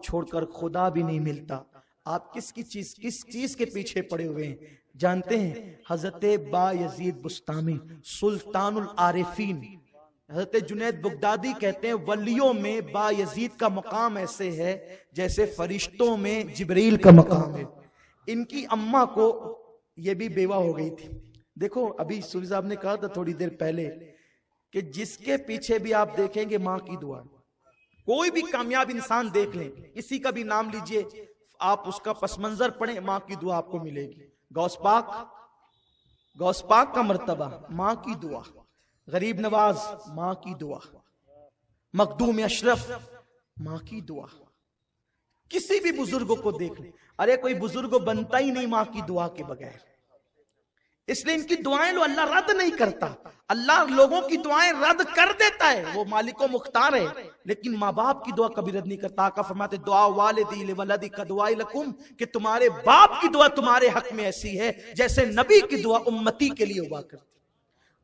چھوڑ کر خدا بھی نہیں ملتا. آپ کس چیز کے پیچھے پڑے ہوئے ہیں جانتے ہیں؟ حضرت با یزید بستامی سلطان العارفین، حضرت جنید بغدادی کہتے ہیں ولیوں میں با یزید کا مقام ایسے ہے جیسے فرشتوں میں جبریل کا مقام ہے. ان کی اماں کو، یہ بھی بیوہ ہو گئی تھی. دیکھو ابھی سوری صاحب نے کہا تھا تھوڑی دیر پہلے کہ جس کے پیچھے بھی آپ دیکھیں گے ماں کی دعا. کوئی بھی کامیاب انسان دیکھ لیں، کسی کا بھی نام لیجئے، آپ اس کا پس منظر پڑھیں، ماں کی دعا آپ کو ملے گی. غوث پاک کا مرتبہ ماں کی دعا، غریب نواز ماں کی دعا، مخدوم اشرف ماں کی دعا. کسی بھی بزرگوں کو دیکھ لیں، ارے کوئی بزرگ بنتا ہی نہیں ماں کی دعا کے بغیر. اس لیے ان کی دعائیں لو اللہ رد نہیں کرتا. اللہ لوگوں کی دعائیں رد کر دیتا ہے، وہ مالک و مختار ہے، لیکن ماں باپ کی دعا کبھی رد نہیں کرتا. آقا فرماتے دعا والدی لولدی کا دعائی لکم، کہ تمہارے باپ کی دعا تمہارے حق میں ایسی ہے جیسے نبی کی دعا امتی کے لیے ہوا کرتی.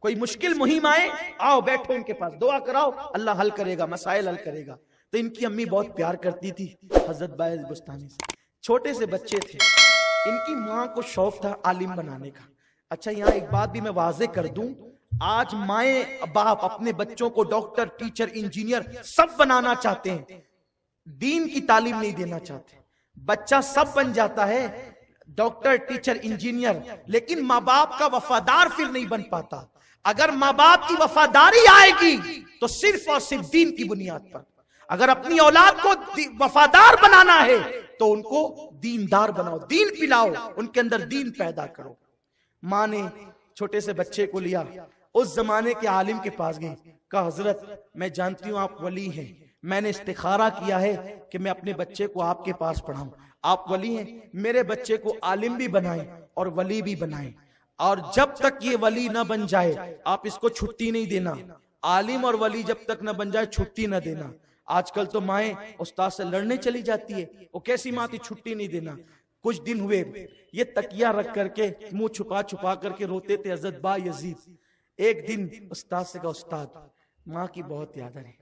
کوئی مشکل مہم آئے، آؤ بیٹھو ان کے پاس دعا کراؤ، اللہ حل کرے گا، مسائل حل کرے گا. تو ان کی امی بہت پیار کرتی تھی حضرت باعث بستانی سے. چھوٹے سے بچے تھے، ان کی ماں کو شوق تھا عالم بنانے کا. اچھا یہاں ایک بات بھی میں واضح کر دوں، آج مائیں باپ اپنے بچوں کو ڈاکٹر، ٹیچر، انجینئر سب بنانا چاہتے ہیں، دین کی تعلیم نہیں دینا چاہتے. بچہ سب بن جاتا ہے، ڈاکٹر، ٹیچر، انجینئر، لیکن ماں باپ کا وفادار پھر نہیں بن پاتا. اگر ماں باپ کی وفاداری آئے گی تو صرف اور صرف دین کی بنیاد پر. اگر اپنی اولاد کو وفادار بنانا ہے تو ان کو دیندار بناؤ، دین پلاؤ، ان کے اندر دین پیدا کرو. ماں نے چھوٹے سے بچے کو لیا، اس زمانے کے عالم کے پاس گئی، کہا حضرت میں جانتی ہوں آپ ولی ہیں، میں نے استخارہ کیا ہے کہ میں اپنے بچے کو آپ کے پاس پڑھاؤں. آپ ولی ہیں، میرے بچے کو عالم بھی بنائیں اور ولی بھی بنائیں، اور جب تک یہ ولی نہ بن جائے آپ اس کو چھٹی نہیں دینا. عالم اور ولی جب تک نہ بن جائے چھٹی نہ دینا. آج کل تو مائیں استاد سے لڑنے چلی جاتی ہے، وہ کیسی ماں تھی چھٹی نہیں دینا. کچھ دن ہوئے یہ تکیہ رکھ کر کے منہ چھپا کر کے روتے تھے حضرت با یزید. ایک دن استاد سے کہا استاد ماں کی بہت یاد آ رہی،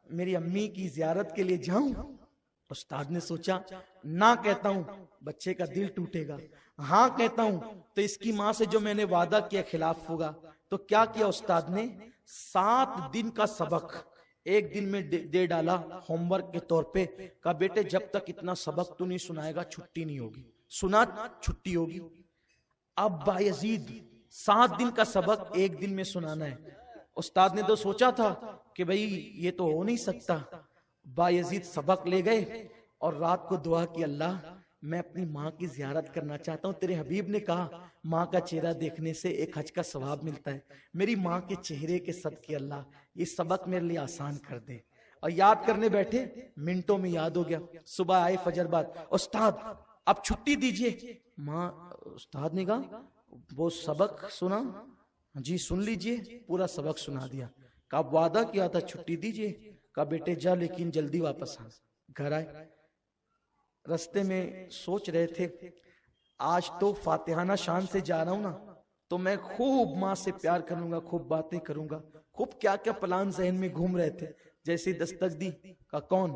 میری امی کی زیارت کے لیے جاؤں؟ استاد نے سوچا نہ کہتا ہوں بچے کا دل ٹوٹے گا، ہاں کہتا ہوں تو اس کی ماں سے جو میں نے وعدہ کیا خلاف ہوگا. تو کیا کیا استاد نے؟ 7 دن کا سبق ایک دن میں دے ڈالا ہوم ورک کے طور پہ. کہا بیٹے جب تک اتنا سبق تو نہیں سنائے گا چھٹی نہیں ہوگی، سنا چھٹی ہوگی. اب با یزید 7 دن کا سبق ایک دن میں سنانا ہے. استاد نے تو سوچا تھا کہ بھئی یہ تو ہو نہیں سکتا. با یزید سبق لے گئے اور رات کو دعا کی، اللہ میں اپنی ماں کی زیارت کرنا چاہتا ہوں، تیرے حبیب نے کہا ماں کا چہرہ دیکھنے سے ایک حج کا ثواب ملتا ہے، میری ماں کے چہرے کے صدقے اللہ یہ سبق میرے لیے آسان کر دے. اور یاد کرنے بیٹھے، منٹوں میں یاد ہو گیا. صبح آئے فجر بعد، استاد اب چھٹی دیجئے. ماں استاد نے کہا وہ سبق سنا؟ جی سن لیجئے. پورا سبق سنا دیا. کہا وعدہ کیا تھا چھٹی دیجئے. کہا بیٹے جا لیکن جلدی واپس آ. گھر آئے، رستے میں سوچ رہے تھے آج تو فاتحانہ شان سے جا رہا ہوں نا تو میں خوب ماں سے پیار کروں گا، خوب باتیں کروں گا، خوب کیا کیا پلان ذہن میں گھوم رہے تھے. جیسے دستک دی، کہا کون؟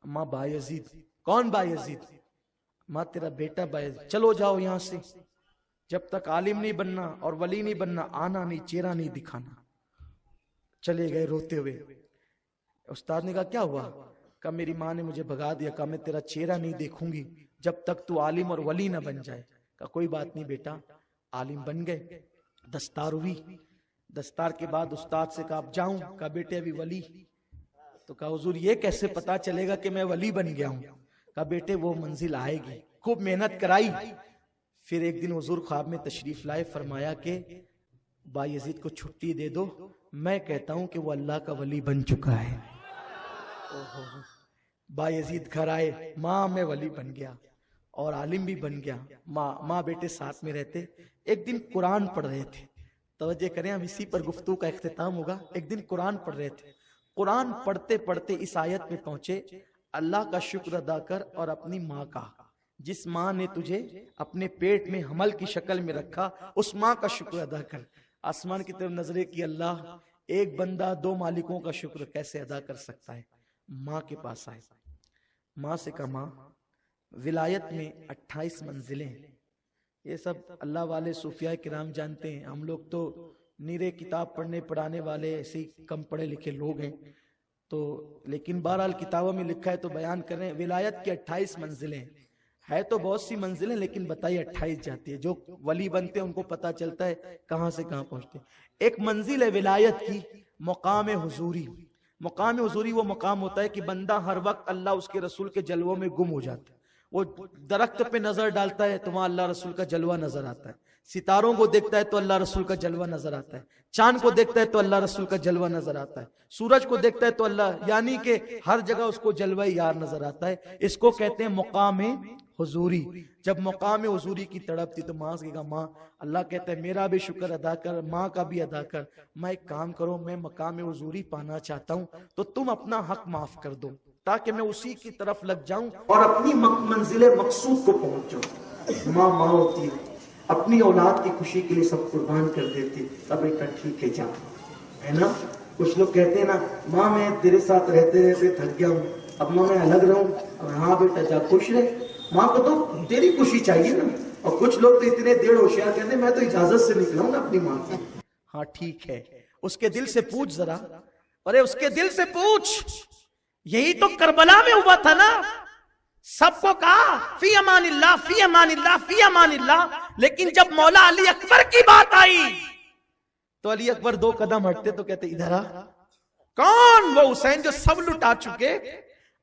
ماں با یزید. کون با یزید؟ ماں تیرا بیٹا با یزید. چلو جاؤ یہاں سے، جب تک عالم نہیں بننا اور ولی نہیں بننا آنا نہیں، چہرہ نہیں دکھانا. چلے گئے روتے ہوئے. استاد نے کہا کیا ہوا؟ کہا میری ماں نے مجھے بھگا دیا، کہا میں تیرا چہرہ نہیں دیکھوں گی جب تک تو عالم اور ولی نہ بن جائے. کہا کوئی بات نہیں بیٹا. عالم بن گئے، دستار ہوئی. دستار کے بعد استاد سے کہا اب جاؤں؟ کہا بیٹے ابھی ولی. تو کہا حضور یہ کیسے پتا چلے گا کہ میں ولی بن گیا ہوں؟ کہا بیٹے وہ منزل آئے گی. خوب محنت کرائی. پھر ایک دن حضور خواب میں تشریف لائے، فرمایا کہ با یزید کو چھٹی دے دو، میں کہتا ہوں کہ وہ اللہ کا ولی بن چکا ہے. با یزید گھر آئے، ماں میں ولی بن گیا اور عالم بھی بن گیا. ماں بیٹے ساتھ میں رہتے. ایک دن قرآن پڑھ رہے تھے، توجہ کریں اب اسی پر گفتگو کا اختتام ہوگا. ایک دن قرآن پڑھ رہے تھے، قرآن پڑھتے پڑھتے اس آیت میں پہنچے اللہ کا شکر ادا کر اور اپنی ماں کا، جس ماں نے تجھے اپنے پیٹ میں حمل کی شکل میں رکھا اس ماں کا شکر ادا کر. آسمان کی طرف نظریں کی، اللہ ایک بندہ 2 مالکوں کا شکر کیسے ادا کر سکتا ہے؟ ماں کے پاس آئے. ماں سے کہا ماں ولایت میں 28 منزلیں، یہ سب اللہ والے صوفیاء کرام جانتے ہیں، ہم لوگ تو نیرے کتاب پڑھنے پڑھانے والے ایسے کم پڑھے لکھے لوگ ہیں، تو لیکن بہرحال کتابوں میں لکھا ہے تو بیان کر رہے ہیں۔ ولایت کی 28 منزلیں ہے، تو بہت سی منزلیں لیکن بتائیے 28 جاتی ہے، جو ولی بنتے ہیں ان کو پتا چلتا ہے کہاں سے کہاں پہنچتے ہیں۔ ایک منزل ہے ولایت کی مقام حضوری۔ مقام حضوری وہ مقام ہوتا ہے کہ بندہ ہر وقت اللہ اس کے رسول کے جلووں میں گم ہو جاتا ہے، وہ درخت پہ نظر ڈالتا ہے تو وہاں اللہ رسول کا جلوہ نظر آتا ہے، ستاروں کو دیکھتا ہے تو اللہ رسول کا جلوہ نظر آتا ہے، چاند کو دیکھتا ہے تو اللہ رسول کا جلوہ نظر آتا ہے، سورج کو دیکھتا ہے تو اللہ، یعنی کہ ہر جگہ اس کو جلوہ یار نظر آتا ہے۔ اس کو کہتے ہیں مقام حضوری۔ جب مقام حضوری کی تڑپ تھی تو ماں سے کہا ماں، اللہ کہتا ہے میرا بھی شکر ادا کر، ماں کا بھی ادا کر، میں ایک کام کرو، میں مقام حضوری پانا چاہتا ہوں تو تم اپنا حق معاف کر دو تاکہ میں اسی کی طرف لگ جاؤں اور اپنی منزل مقصود کو پہنچ جاؤں۔ ماں ماں ہوتی ہے، اپنی اولاد کی خوشی کے لیے سب قربان کر دیتی، اب بیٹا ٹھیک ہے جا، ہے نا۔ کچھ لوگ کہتے ہیں نا ماں میں تیرے ساتھ رہتے رہتے تھک گیا ہوں، اب ماں میں الگ رہوں، ہاں بیٹا جا خوش رہے، ماں کو تو تیری خوشی چاہیے نا۔ اور کچھ لوگ تو اتنے دیر ہوشیار کہتے ہیں میں تو اجازت سے نکلا ہوں نا اپنی ماں کی۔ ہاں ٹھیک ہے، اس کے دل سے پوچھ ذرا، ارے اس کے دل سے پوچھ، یہی تو کربلا میں ہوا تھا نا، سب کو کہا فی امان اللہ فی امان اللہ فی امان اللہ، لیکن جب مولا علی اکبر کی بات آئی تو علی اکبر 2 قدم ہٹتے تو کہتے ادھر آ۔ کون؟ وہ حسین جو سب لٹا چکے۔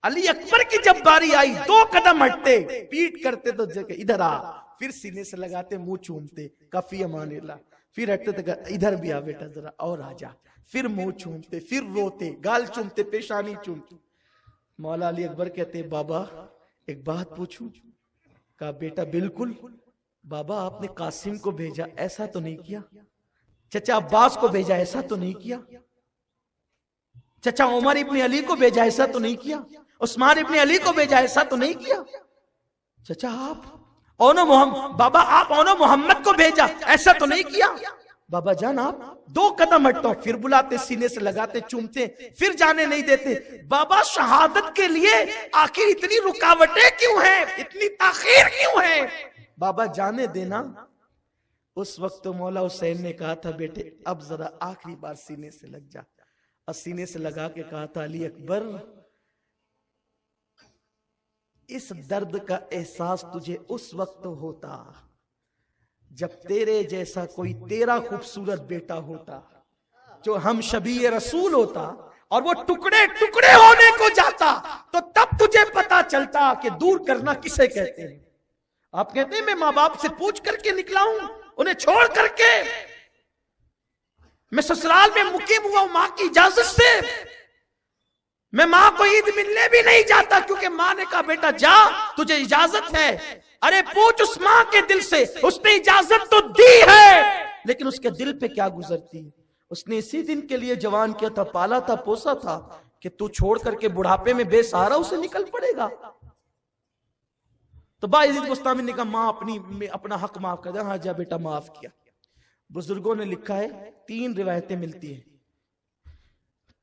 علی اکبر کی جب باری آئی 2 قدم ہٹتے، پیٹ کرتے تو ادھر آ، پھر سینے سے لگاتے، منہ چومتے، کفی امان اللہ، پھر ہٹتے تو ادھر بھی آ بیٹا ذرا اور آ جا، پھر منہ چومتے، پھر روتے، گال چومتے، پیشانی چومتے۔ مولا علی اکبر کہتے بابا ایک بات پوچھوں؟ کہا بیٹا بالکل۔ بابا آپ نے قاسم کو بھیجا، ایسا تو نہیں کیا؟ چچا عباس کو بھیجا، ایسا تو نہیں کیا؟ چچا عمر ابن علی کو بھیجا، ایسا تو نہیں کیا؟ عثمان ابن علی کو بھیجا، ایسا تو نہیں کیا؟ چچا آپ بابا آپ محمد کو بھیجا، ایسا تو نہیں کیا؟ بابا جان آپ 2 قدم ہٹتا ہوں، پھر بلاتے، سینے سے لگاتے، چومتے، پھر جانے نہیں دیتے۔ بابا شہادت کے لیے آخر اتنی رکاوٹیں کیوں ہیں، اتنی تاخیر کیوں ہے؟ بابا جانے دینا۔ اس وقت تو مولا حسین نے کہا تھا بیٹے اب ذرا آخری بار سینے سے لگ جا، اور سینے سے لگا کے کہا تھا علی اکبر اس درد کا احساس تجھے اس وقت ہوتا جب تیرے جیسا کوئی تیرا خوبصورت بیٹا ہوتا جو ہم شبیہ رسول ہوتا اور وہ ٹکڑے ٹکڑے ہونے کو جاتا، تو تب تجھے پتا چلتا کہ دور کرنا کسے کہتے ہیں۔ آپ کہتے ہیں میں ماں باپ سے پوچھ کر کے نکلا ہوں، انہیں چھوڑ کر کے، میں سسرال میں مقیم ہوا ہوں ماں کی اجازت سے، میں ماں کو عید ملنے بھی نہیں جاتا کیونکہ ماں نے کہا بیٹا جا تجھے اجازت ہے۔ ارے پوچھ اس ماں کے دل سے، اس نے اجازت تو دی ہے لیکن اس کے دل پہ کیا گزرتی ہے؟ اس نے اسی دن کے لیے جوان کیا تھا، پالا تھا، پوسا تھا کہ تو چھوڑ کر کے بڑھاپے میں بے سہارا اسے نکل پڑے گا۔ تو بایزید بستامی نے کہا ماں اپنا حق معاف کر دیا۔ ہاں جا بیٹا معاف کیا۔ بزرگوں نے لکھا ہے 3 روایتیں ملتی ہیں،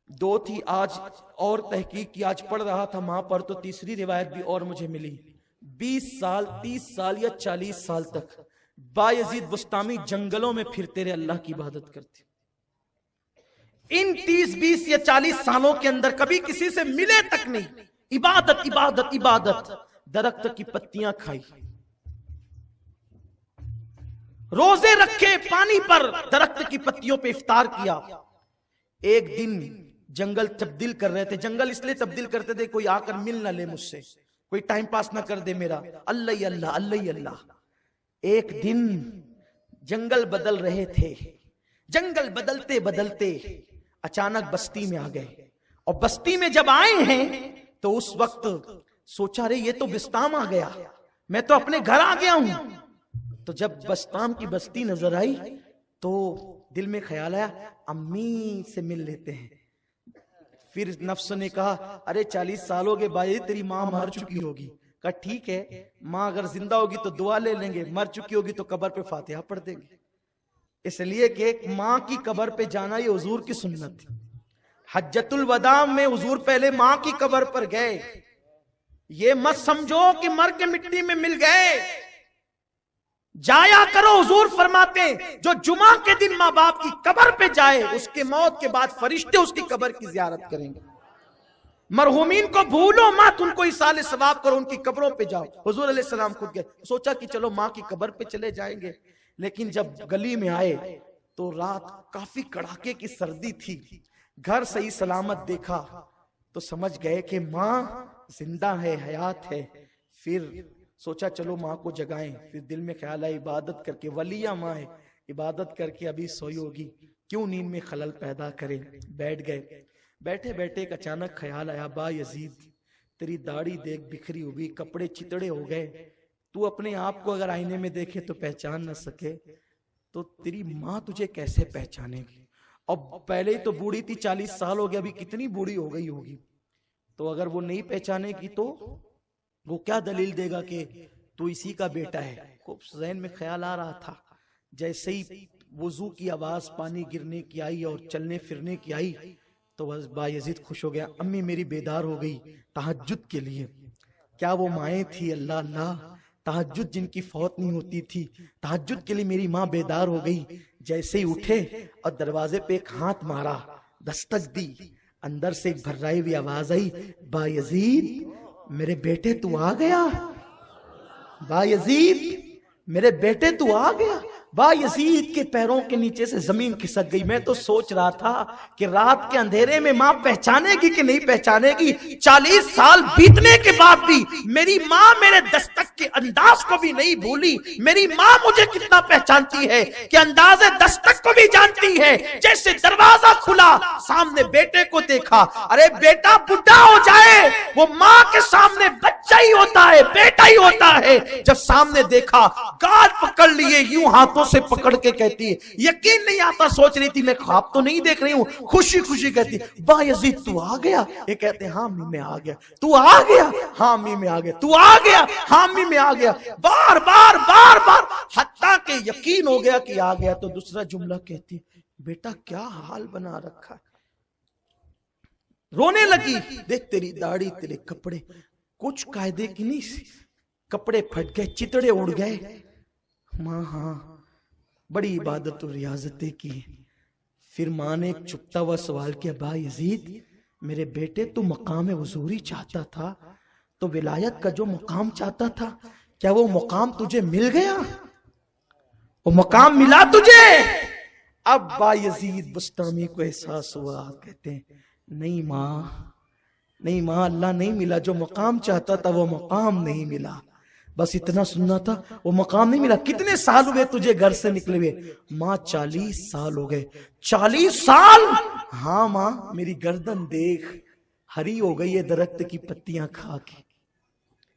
2 تھی آج اور تحقیق کی، آج پڑھ رہا تھا ماں پر تو تیسری روایت بھی اور مجھے ملی۔ 20 سال 30 سال یا 40 سال تک بایزید بستامی جنگلوں میں پھرتے رہے، اللہ کی عبادت کرتے۔ ان 30 20 یا 40 سالوں کے اندر کبھی کسی سے ملے تک نہیں، عبادت عبادت عبادت، درخت کی پتیاں کھائی، روزے رکھے پانی پر، درخت کی پتیوں پہ افطار کیا۔ ایک دن جنگل تبدیل کر رہے تھے، جنگل اس لیے تبدیل کرتے تھے کوئی آ کر مل نہ لے مجھ سے، کوئی ٹائم پاس نہ کر دے میرا، اللہ اللہ اللہ اللہ۔ ایک دن جنگل بدل رہے تھے، جنگل بدلتے بدلتے اچانک بستی میں آ گئے، اور بستی میں جب آئے ہیں تو اس وقت سوچا رہے یہ تو بستام آ گیا، میں تو اپنے گھر آ گیا ہوں۔ تو جب بستام کی بستی نظر آئی تو دل میں خیال آیا امی سے مل لیتے ہیں۔ پھر نفس نے کہا ارے 40 سال ہو گئے بھائی، تیری ماں مر چکی ہوگی۔ کہا ٹھیک ہے، ماں اگر زندہ ہوگی تو دعا لے لیں گے، مر چکی ہوگی تو قبر پہ فاتحہ پڑھ دیں گے۔ اس لیے کہ ایک ماں کی قبر پہ جانا یہ حضور کی سنت تھی۔ حجۃ الوداع میں حضور پہلے ماں کی قبر پر گئے، یہ مت سمجھو کہ مر کے مٹی میں مل گئے، جایا کرو۔ حضور فرماتے ہیں جو جمعہ کے دن ماں باپ کی قبر پہ جائے، اس کے موت کے بعد فرشتے اس کی قبر کی زیارت کریں گے۔ مرحومین کو بھولو مت، ان کو ایصال ثواب کرو، ان کی قبروں پہ جاؤ۔ حضور علیہ السلام خود گئے، سوچا کہ چلو ماں کی قبر پہ چلے جائیں گے، لیکن جب گلی میں آئے تو رات کافی کڑاکے کی سردی تھی، گھر صحیح سلامت دیکھا تو سمجھ گئے کہ ماں زندہ ہے، حیات ہے۔ پھر سوچا چلو ماں کو جگائیں، پھر دل میں خیال آیا عبادت کر کے، ولیہ ماں ہے، عبادت کر کے ابھی سوئی ہوگی، کیوں نیند میں خلل پیدا کرے۔ بیٹھ گئے، بیٹھے بیٹھے ایک اچانک خیال آیا، با یزید تیری داڑھی دیکھ بکھری ہوئی، کپڑے چتڑے ہو گئے، تو اپنے آپ کو اگر آئینے میں دیکھے تو پہچان نہ سکے تو تیری ماں تجھے کیسے پہچانے گی؟ اور پہلے ہی تو بوڑھی تھی، 40 سال ہو گیا، ابھی کتنی بوڑھی ہو گئی ہوگی، تو اگر وہ نہیں پہچانے گی تو وہ کیا دلیل دے گا کہ تو اسی کا بیٹا ہے؟ خوب ذہن میں خیال آ رہا تھا۔ جیسے ہی وضو کی آواز پانی گرنے کی آئی اور چلنے پھرنے کی آئی تو با یزید خوش ہو گیا، امی میری بیدار ہو گئی تہجد کے لیے۔ کیا وہ مائیں تھی؟ اللہ اللہ، تہجد جن کی فوت نہیں ہوتی تھی، تہجد کے لیے میری ماں بیدار ہو گئی۔ جیسے ہی اٹھے اور دروازے پہ ایک ہاتھ مارا، دستک دی، اندر سے ایک بھرائی ہوئی آواز آئی، با یزید میرے بیٹے تو آ گیا، با یزید میرے بیٹے تو آ گیا۔ با یزید کے پیروں کے نیچے سے زمین کھسک گئی۔ میں تو سوچ رہا تھا کہ رات کے اندھیرے میں ماں پہچانے گی کہ نہیں پہچانے گی۔ 40 سال بیتنے کے بعد بھی میری ماں میرے دستک کے انداز کو بھی نہیں بھولی۔ میری ماں مجھے کتنا پہچانتی ہے کہ انداز دستک کو بھی جانتی ہے۔ جیسے دروازہ کھلا، سامنے بیٹے کو دیکھا، ارے بیٹا بڈھا ہو جائے وہ ماں کے سامنے بچہ ہی ہوتا ہے، بیٹا ہی ہوتا ہے۔ جب سامنے دیکھا، گال پکڑ لیے، یوں ہاتھوں سے پکڑ کے کہتی ہے، یقین نہیں آتا، سوچ رہی تھی میں خواب تو نہیں دیکھ رہی ہوں، خوشی خوشی کہتی با یزید تو آ گیا۔ یہ کہتے ہیں ہاں امی میں آ گیا، تو آ گیا، ہاں امی میں آ گیا، تو آ گیا، ہاں امی میں آ گیا، بار بار بار بار، حتیٰ کہ یقین ہو گیا کہ آ گیا تو دوسرا جملہ کہتی بیٹا کیا حال بنا رکھا ہے۔ رونے لگی، دیکھ تیری داڑھی تیرے کپڑے کچھ قاعدے کی نہیں، کپڑے پھٹ گئے، چتڑے اڑ گئے۔ ماں ہاں بڑی عبادت و ریاضتیں کی۔ پھر ماں نے ایک چھپتا ہوا سوال کیا، با یزید میرے بیٹے تو مقام حضوری چاہتا تھا، تو ولایت کا جو مقام چاہتا تھا کیا وہ مقام تجھے مل گیا؟ وہ مقام ملا تجھے؟ اب با یزید بستامی کو احساس ہوا، کہتے ہیں نہیں ماں، نہیں ماں، اللہ نہیں ملا، جو مقام چاہتا تھا وہ مقام نہیں ملا، بس اتنا سننا تھا، وہ مقام نہیں ملا۔ کتنے سال ہوئے تجھے گھر سے نکلے ہوئے؟ ماں 40 سال ہو گئے۔ 40 سال؟ ہاں ماں، میری گردن دیکھ ہری ہو گئی ہے درخت کی پتیاں کھا کے۔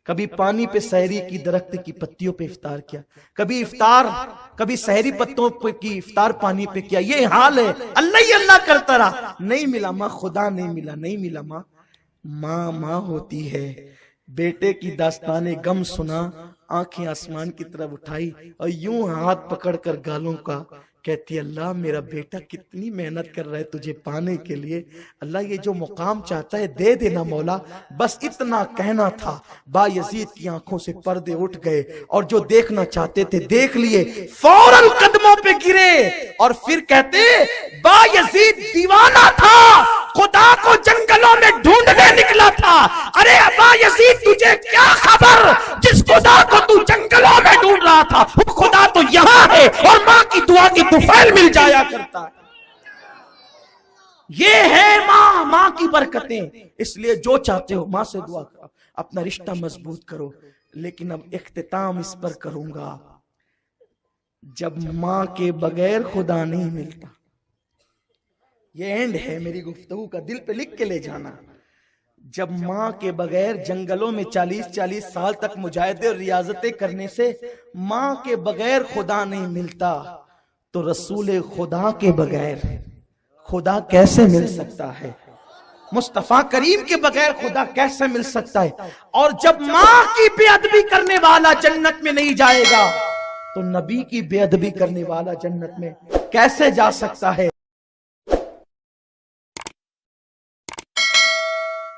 کبھی پانی پہ سحری کی درخت کی پتیوں پہ افطار کیا، کبھی سحری پتوں کی افطار پانی پہ کیا، یہ حال ہے۔ اللہ ہی اللہ کرتا رہا، نہیں ملا ماں، خدا نہیں ملا، نہیں ملا ماں۔ ماں ماں ہوتی ہے۔ بیٹے کی داستان غم سنا، آنکھیں آسمان کی طرف اٹھائی اور یوں ہاتھ پکڑ کر گالوں کا کہتی اللہ میرا بیٹا کتنی محنت کر رہا ہے تجھے پانے کے لیے، اللہ یہ جو مقام چاہتا ہے دے دینا مولا، بس اتنا کہنا تھا۔ با یزید کی آنکھوں سے پردے اٹھ گئے اور جو دیکھنا چاہتے تھے دیکھ لیے، فوراً قدموں پہ گرے اور پھر کہتے با یزید دیوانہ تھا، خدا کو جنگلوں میں ڈھونڈنے نکلا تھا۔ ارے با یزید تجھے کیا خبر، جس خدا کو تو جنگلوں میں ڈھونڈ رہا تھا وہ خدا تو یہاں ہے اور ماں کی دعا کی طفیل مل جایا کرتا ہے۔ یہ ہے ماں، ماں کی برکتیں۔ اس لیے جو چاہتے ہو ماں سے دعا کرو، اپنا رشتہ مضبوط کرو۔ لیکن اب اختتام اس پر کروں گا، جب ماں کے بغیر خدا نہیں ملتا۔ یہ اینڈ ہے میری گفتگو کا، دل پہ لکھ کے لے جانا۔ جب ماں کے بغیر جنگلوں میں 40 سال تک مجاہدے اور ریاضتیں کرنے سے ماں کے بغیر خدا نہیں ملتا، تو رسول خدا کے بغیر خدا کیسے مل سکتا ہے؟ مصطفیٰ کریم کے بغیر خدا کیسے مل سکتا ہے؟ اور جب ماں کی بے ادبی کرنے والا جنت میں نہیں جائے گا تو نبی کی بے ادبی کرنے والا جنت میں کیسے جا سکتا ہے؟